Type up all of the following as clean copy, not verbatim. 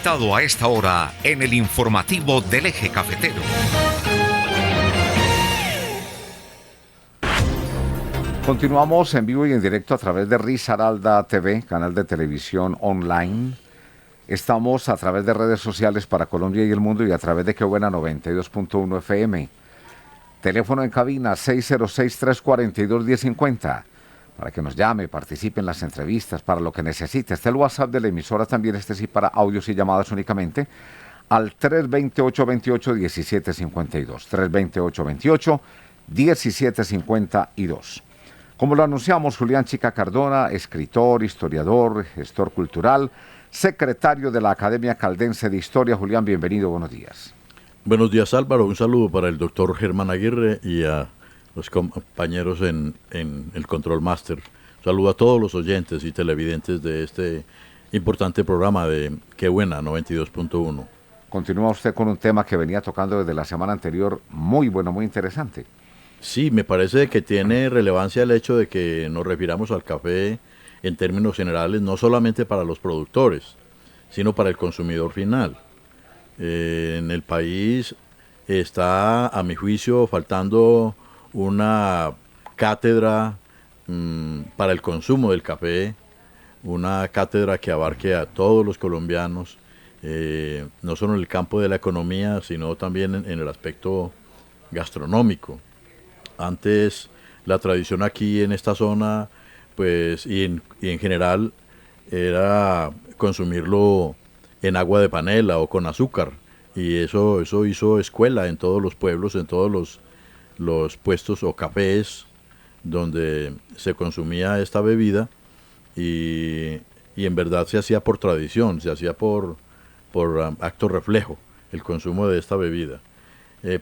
invitado a esta hora en el informativo del Eje Cafetero. Continuamos en vivo y en directo a través de Risaralda TV, canal de televisión online. Estamos a través de redes sociales para Colombia y el mundo y a través de Qué Buena 92.1 FM. Teléfono en cabina 606-342-1050 para que nos llame, participe en las entrevistas, para lo que necesite. Está el WhatsApp de la emisora también, este sí para audios y llamadas únicamente, al 328-28-1752. 328-28-1752. Como lo anunciamos, Julián Chica Cardona, escritor, historiador, gestor cultural, secretario de la Academia Caldense de Historia. Julián, bienvenido, buenos días. Buenos días, Álvaro. Un saludo para el doctor Germán Aguirre y a los compañeros en el Control Master. Saludo a todos los oyentes y televidentes de este importante programa de Qué Buena 92.1. Continúa usted con un tema que venía tocando desde la semana anterior, muy bueno, muy interesante. Sí, me parece que tiene relevancia el hecho de que nos refiramos al café en términos generales, no solamente para los productores, sino para el consumidor final. En el país está, a mi juicio, faltando una cátedra para el consumo del café, una cátedra que abarque a todos los colombianos, no solo en el campo de la economía, sino también en el aspecto gastronómico. Antes la tradición aquí en esta zona, pues, y en general, era consumirlo en agua de panela o con azúcar, y eso hizo escuela en todos los pueblos, en todos los puestos o cafés donde se consumía esta bebida, y en verdad se hacía por tradición, se hacía por acto reflejo el consumo de esta bebida.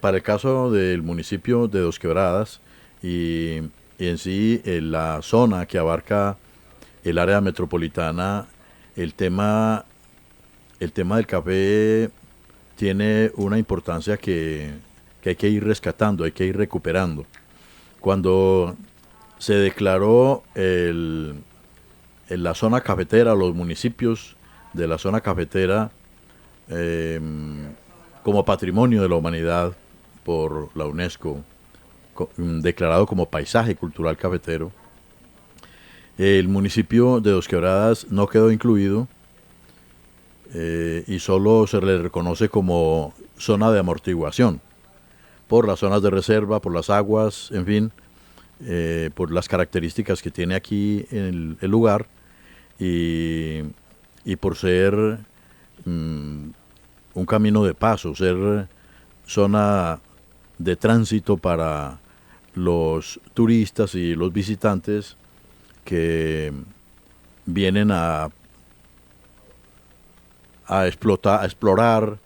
Para el caso del municipio de Dos Quebradas y en sí la zona que abarca el área metropolitana, el tema del café tiene una importancia que hay que ir rescatando, hay que ir recuperando. Cuando se declaró en la zona cafetera, los municipios de la zona cafetera, como patrimonio de la humanidad por la UNESCO, declarado como paisaje cultural cafetero, el municipio de Dos Quebradas no quedó incluido y solo se le reconoce como zona de amortiguación por las zonas de reserva, por las aguas, en fin, por las características que tiene aquí el lugar y por ser un camino de paso, ser zona de tránsito para los turistas y los visitantes que vienen a explorar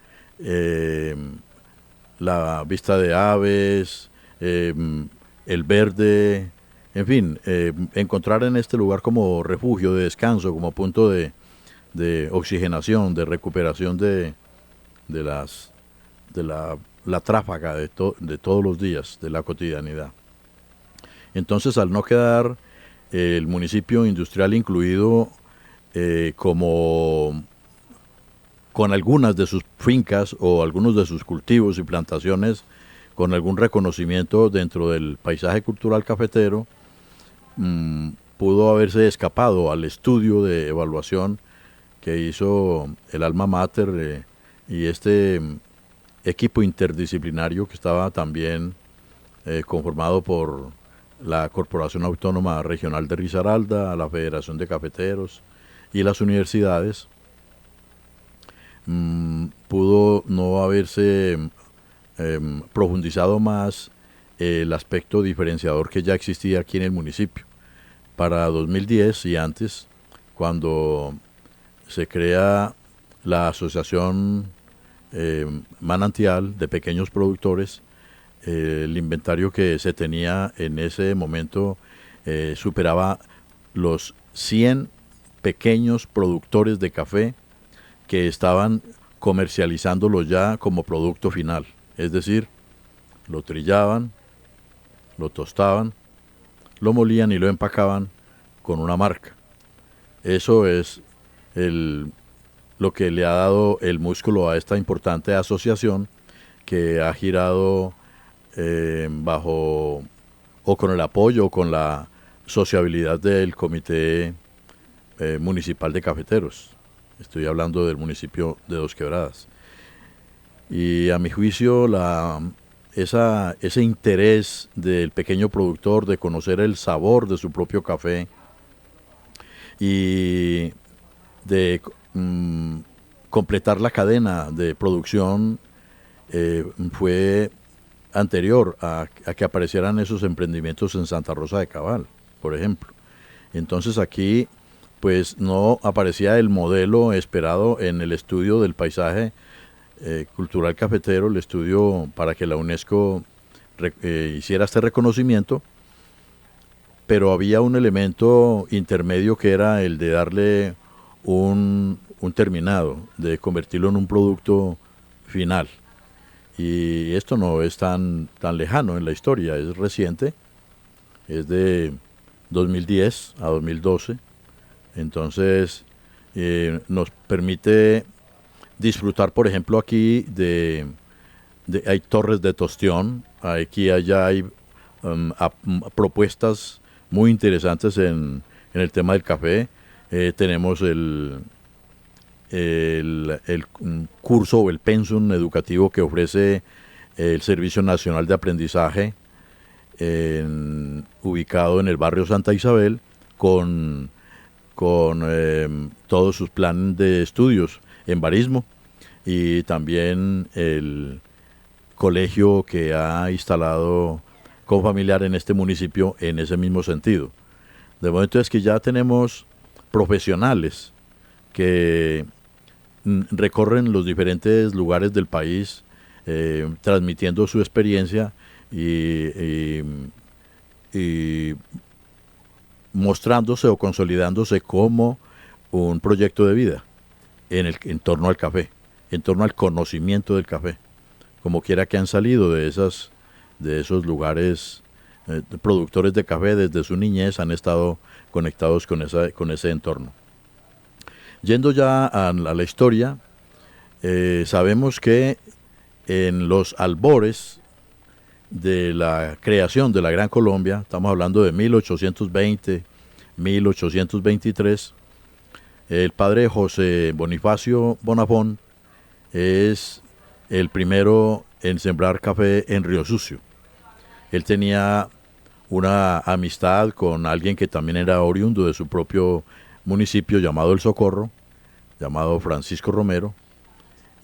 la vista de aves, el verde, en fin, encontrar en este lugar como refugio de descanso, como punto de oxigenación, de recuperación de la tráfaga de todos los días, de la cotidianidad. Entonces, al no quedar el municipio industrial incluido como con algunas de sus fincas o algunos de sus cultivos y plantaciones con algún reconocimiento dentro del paisaje cultural cafetero, pudo haberse escapado al estudio de evaluación que hizo el alma mater y este equipo interdisciplinario que estaba también conformado por la Corporación Autónoma Regional de Risaralda, la Federación de Cafeteros y las universidades. Pudo no haberse profundizado más el aspecto diferenciador que ya existía aquí en el municipio. Para 2010 y antes, cuando se crea la Asociación Manantial de Pequeños Productores, el inventario que se tenía en ese momento superaba los 100 pequeños productores de café que estaban comercializándolo ya como producto final. Es decir, lo trillaban, lo tostaban, lo molían y lo empacaban con una marca. Eso es el lo que le ha dado el músculo a esta importante asociación que ha girado bajo o con el apoyo o con la sociabilidad del Comité Municipal de Cafeteros. Estoy hablando del municipio de Dos Quebradas. Y a mi juicio ese interés del pequeño productor de conocer el sabor de su propio café y de completar la cadena de producción fue anterior a que aparecieran esos emprendimientos en Santa Rosa de Cabal, por ejemplo. Entonces aquí pues no aparecía el modelo esperado en el estudio del paisaje cultural cafetero, el estudio para que la UNESCO hiciera este reconocimiento, pero había un elemento intermedio que era el de darle un terminado, de convertirlo en un producto final. Y esto no es tan lejano en la historia, es reciente, es de 2010 a 2012. Entonces nos permite disfrutar, por ejemplo, aquí hay torres de tostión, aquí allá hay propuestas muy interesantes en el tema del café. Tenemos el curso o el pensum educativo que ofrece el Servicio Nacional de Aprendizaje ubicado en el barrio Santa Isabel con todos sus planes de estudios en barismo, y también el colegio que ha instalado Confamiliar en este municipio en ese mismo sentido. De momento es que ya tenemos profesionales que recorren los diferentes lugares del país transmitiendo su experiencia y mostrándose o consolidándose como un proyecto de vida en torno al café, en torno al conocimiento del café, como quiera que han salido de esos lugares productores de café desde su niñez, han estado conectados con ese entorno. Yendo ya a la historia, sabemos que en los albores de la creación de la Gran Colombia, estamos hablando de 1820, 1823, el padre José Bonifacio Bonafont es el primero en sembrar café en Río Sucio. Él tenía una amistad con alguien que también era oriundo de su propio municipio llamado El Socorro, llamado Francisco Romero,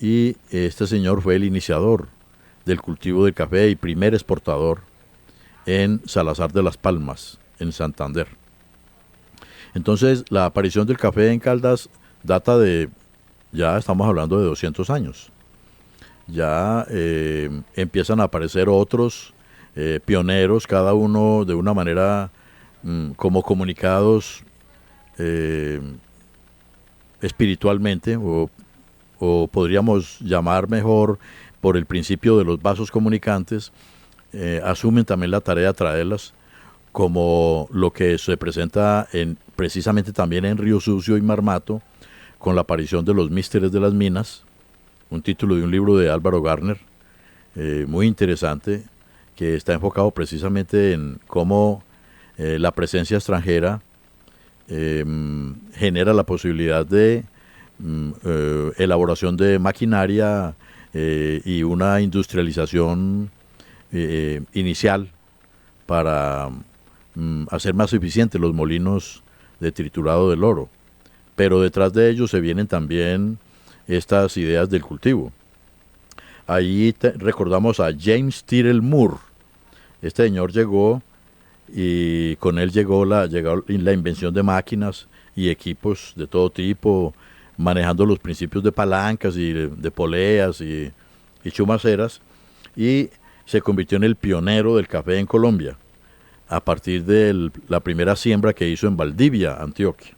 y este señor fue el iniciador del cultivo del café y primer exportador en Salazar de las Palmas, en Santander. Entonces, la aparición del café en Caldas data ya estamos hablando de 200 años. Ya empiezan a aparecer otros pioneros, cada uno de una manera como comunicados espiritualmente, o podríamos llamar mejor por el principio de los vasos comunicantes, asumen también la tarea de traerlas, como lo que se presenta precisamente también en Río Sucio y Marmato, con la aparición de los Místeres de las Minas, un título de un libro de Álvaro Garner, muy interesante, que está enfocado precisamente en cómo la presencia extranjera genera la posibilidad de elaboración de maquinaria y una industrialización inicial para hacer más eficientes los molinos de triturado del oro. Pero detrás de ellos se vienen también estas ideas del cultivo. Ahí recordamos a James Tyrrell Moore. Este señor llegó, y con él llegó la invención de máquinas y equipos de todo tipo, manejando los principios de palancas y de poleas y chumaceras, y se convirtió en el pionero del café en Colombia a partir de la primera siembra que hizo en Valdivia, Antioquia.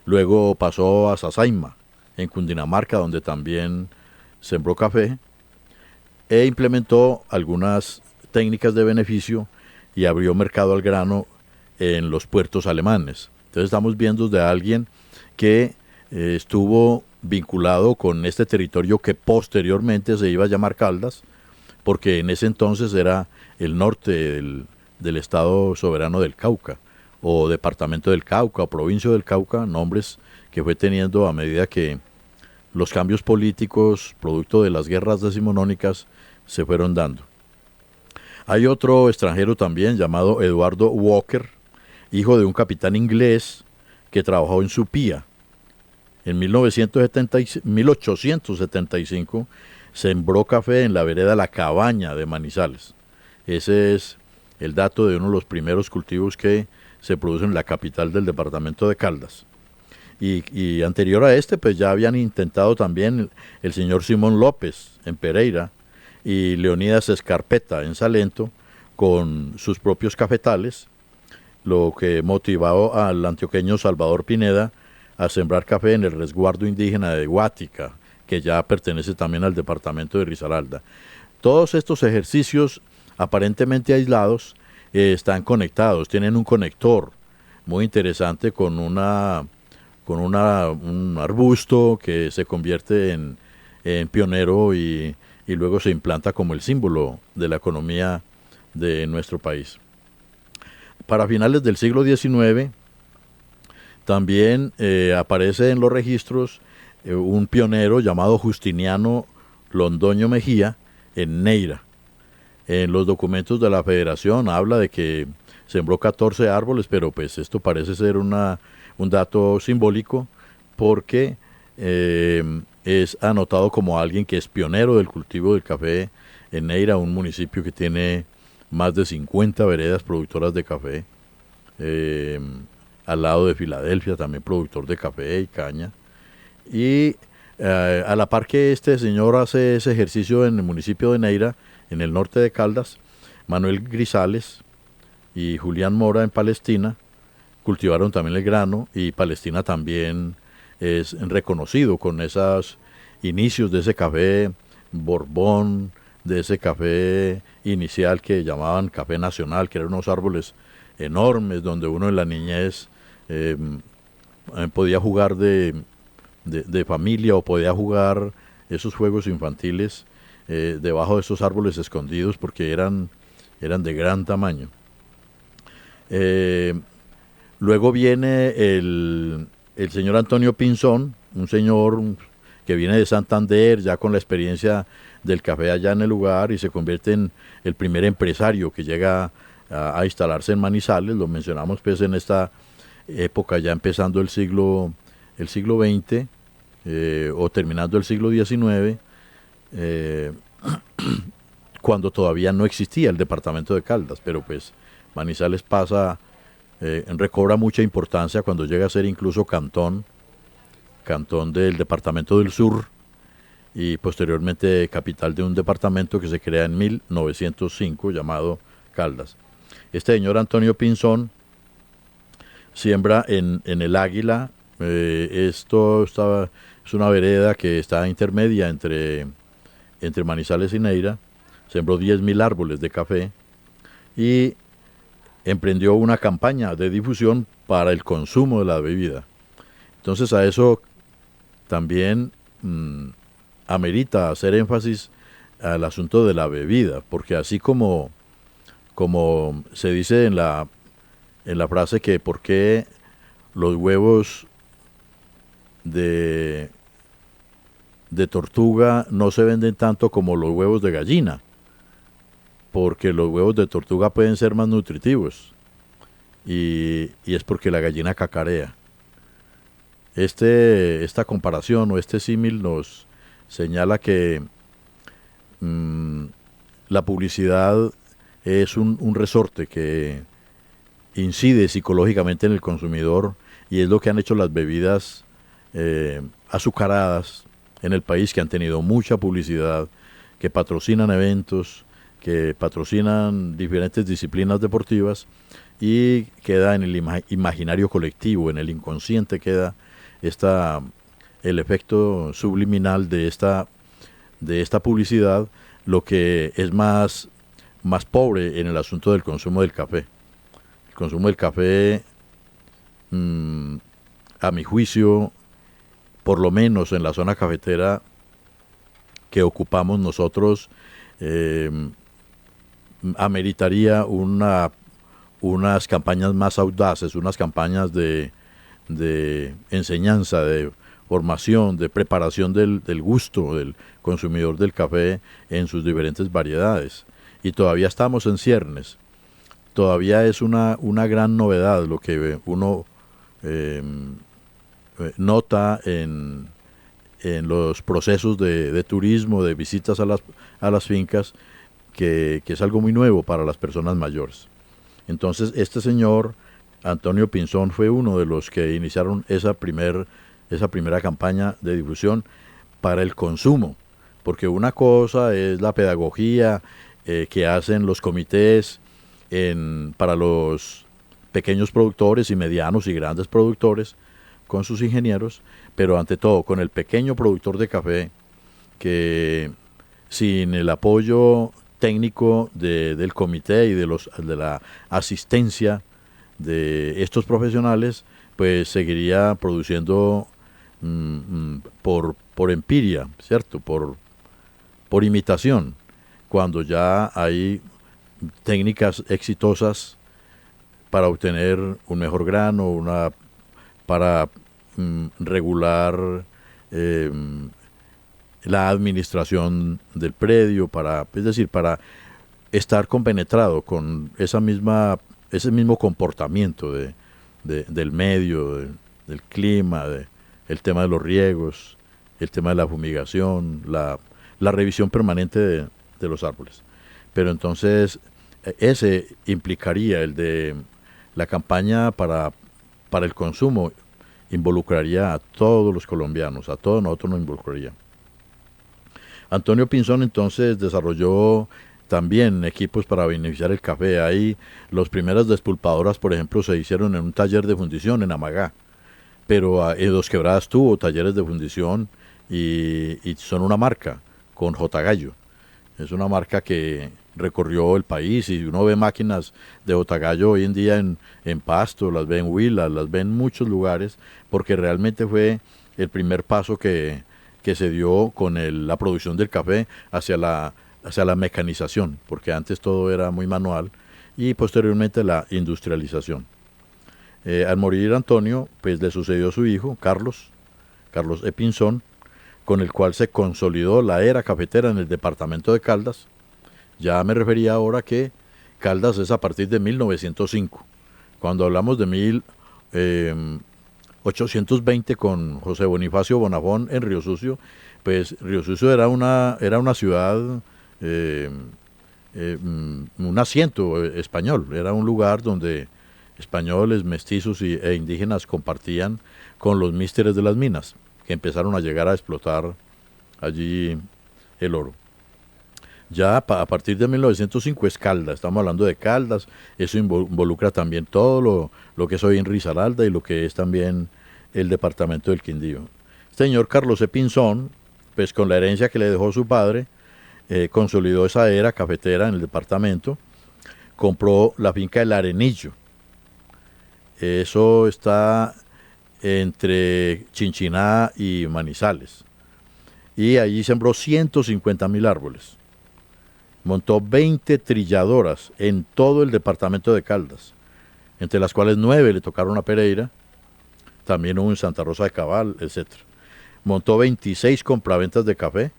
Luego pasó a Sasaima, en Cundinamarca, donde también sembró café, e implementó algunas técnicas de beneficio y abrió mercado al grano en los puertos alemanes. Entonces estamos viendo de alguien que estuvo vinculado con este territorio que posteriormente se iba a llamar Caldas, porque en ese entonces era el norte del Estado Soberano del Cauca, o Departamento del Cauca, o Provincia del Cauca, nombres que fue teniendo a medida que los cambios políticos, producto de las guerras decimonónicas, se fueron dando. Hay otro extranjero también llamado Eduardo Walker, hijo de un capitán inglés que trabajó en Supía. En 1875 sembró café en la vereda La Cabaña de Manizales. Ese es el dato de uno de los primeros cultivos que se producen en la capital del departamento de Caldas. Y anterior a este, pues ya habían intentado también el señor Simón López en Pereira y Leonidas Escarpeta en Salento con sus propios cafetales, lo que motivó al antioqueño Salvador Pineda a sembrar café en el resguardo indígena de Guática, que ya pertenece también al departamento de Risaralda. Todos estos ejercicios aparentemente aislados están conectados, tienen un conector muy interesante con un arbusto que se convierte en pionero y luego se implanta como el símbolo de la economía de nuestro país. Para finales del siglo XIX también aparece en los registros un pionero llamado Justiniano Londoño Mejía en Neira. En los documentos de la Federación habla de que sembró 14 árboles, pero pues esto parece ser un dato simbólico porque es anotado como alguien que es pionero del cultivo del café en Neira, un municipio que tiene más de 50 veredas productoras de café, al lado de Filadelfia, también productor de café y caña. Y a la par que este señor hace ese ejercicio en el municipio de Neira, en el norte de Caldas, Manuel Grisales y Julián Mora en Palestina cultivaron también el grano, y Palestina también es reconocido con esos inicios de ese café Borbón, de ese café inicial que llamaban café nacional, que eran unos árboles enormes donde uno en la niñez podía jugar de familia, o podía jugar esos juegos infantiles debajo de esos árboles escondidos porque eran de gran tamaño. Luego viene el señor Antonio Pinzón, un señor que viene de Santander, ya con la experiencia del café allá en el lugar, y se convierte en el primer empresario que llega a instalarse en Manizales. Lo mencionamos pues en esta época, ya empezando el siglo XX o terminando el siglo XIX, cuando todavía no existía el departamento de Caldas, pero pues Manizales recobra mucha importancia cuando llega a ser incluso cantón del departamento del Sur, y posteriormente capital de un departamento que se crea en 1905 llamado Caldas. Este señor Antonio Pinzón siembra en el Águila. Es una vereda que está intermedia entre Manizales y Neira. Sembró 10.000 árboles de café y emprendió una campaña de difusión para el consumo de la bebida. Entonces a eso también amerita hacer énfasis al asunto de la bebida, porque así como se dice en la frase que por qué los huevos de tortuga no se venden tanto como los huevos de gallina, porque los huevos de tortuga pueden ser más nutritivos, y es porque la gallina cacarea. Esta comparación o este símil nos señala que la publicidad es un resorte que incide psicológicamente en el consumidor, y es lo que han hecho las bebidas azucaradas en el país, que han tenido mucha publicidad, que patrocinan eventos, que patrocinan diferentes disciplinas deportivas, y queda en el imaginario colectivo, en el inconsciente queda el efecto subliminal de esta publicidad, lo que es más pobre en el asunto del consumo del café. El consumo del café, a mi juicio, por lo menos en la zona cafetera que ocupamos nosotros, ameritaría unas campañas más audaces, unas campañas de enseñanza, de formación, de preparación del gusto del consumidor del café en sus diferentes variedades. Y todavía estamos en ciernes. Todavía es una gran novedad lo que uno nota en los procesos de turismo, de visitas a las fincas, que es algo muy nuevo para las personas mayores. Entonces, este señor, Antonio Pinzón, fue uno de los que iniciaron esa primera campaña de difusión para el consumo, porque una cosa es la pedagogía que hacen los comités para los pequeños productores y medianos y grandes productores con sus ingenieros, pero ante todo con el pequeño productor de café, que sin el apoyo técnico del comité y de la asistencia de estos profesionales, pues seguiría produciendo por empiria, ¿cierto? Por imitación, cuando ya hay técnicas exitosas para obtener un mejor grano, para regular la administración del predio, es decir, para estar compenetrado con ese mismo comportamiento del medio, del clima, el tema de los riegos, el tema de la fumigación, la revisión permanente de los árboles. Pero entonces ese implicaría, el de la campaña para el consumo, involucraría a todos los colombianos, a todos nosotros nos involucraría. Antonio Pinzón entonces desarrolló también equipos para beneficiar el café. Ahí las primeras despulpadoras, por ejemplo, se hicieron en un taller de fundición en Amagá, pero en Dos Quebradas tuvo talleres de fundición y son una marca con J. Gallo. Es una marca que recorrió el país, y uno ve máquinas de J. Gallo hoy en día en Pasto, las ve en Huila, las ve en muchos lugares, porque realmente fue el primer paso que se dio con la producción del café hacia la mecanización, porque antes todo era muy manual, y posteriormente la industrialización. Al morir Antonio, pues le sucedió su hijo, Carlos E. Pinzón, con el cual se consolidó la era cafetera en el departamento de Caldas. Ya me refería ahora que Caldas es a partir de 1905. Cuando hablamos de 1820 con José Bonifacio Bonafón en Río Sucio, pues Río Sucio era una ciudad, un asiento español, era un lugar donde españoles, mestizos e indígenas compartían con los místeres de las minas, que empezaron a llegar a explotar allí el oro. Ya a partir de 1905 es Caldas, estamos hablando de Caldas, eso involucra también todo lo que es hoy en Risaralda y lo que es también el departamento del Quindío. Señor Carlos E. Pinzón, pues con la herencia que le dejó su padre, consolidó esa era cafetera en el departamento, compró la finca El Arenillo. Eso está entre Chinchiná y Manizales. Y allí sembró 150.000 árboles. Montó 20 trilladoras en todo el departamento de Caldas, entre las cuales 9 le tocaron a Pereira, también hubo en Santa Rosa de Cabal, etc. Montó 26 compraventas de café,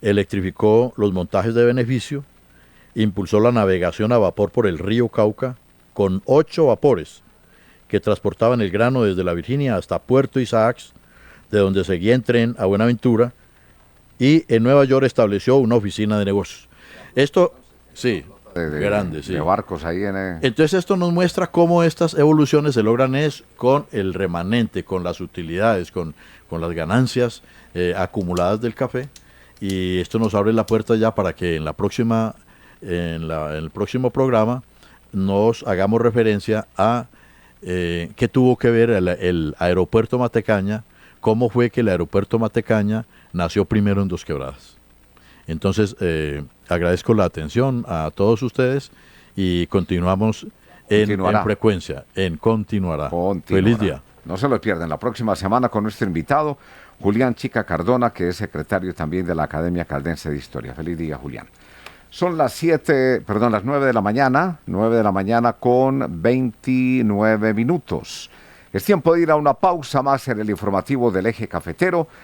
electrificó los montajes de beneficio, impulsó la navegación a vapor por el río Cauca con 8 vapores que transportaban el grano desde la Virginia hasta Puerto Isaacs, de donde seguía en tren a Buenaventura, y en Nueva York estableció una oficina de negocios. Esto, sí, grande, sí. De barcos ahí Entonces esto nos muestra cómo estas evoluciones se logran con el remanente, con las utilidades, con las ganancias acumuladas del café, y esto nos abre la puerta ya para que en el próximo programa nos hagamos referencia a qué tuvo que ver el aeropuerto Matecaña, cómo fue que el aeropuerto Matecaña nació primero en Dos Quebradas. Entonces, agradezco la atención a todos ustedes y continuamos en frecuencia, Continuará. Feliz día. No se lo pierdan la próxima semana con nuestro invitado, Julián Chica Cardona, que es secretario también de la Academia Caldense de Historia. Feliz día, Julián. Son las 9 de la mañana, 9 de la mañana con 29 minutos. Es tiempo de ir a una pausa más en el informativo del Eje Cafetero.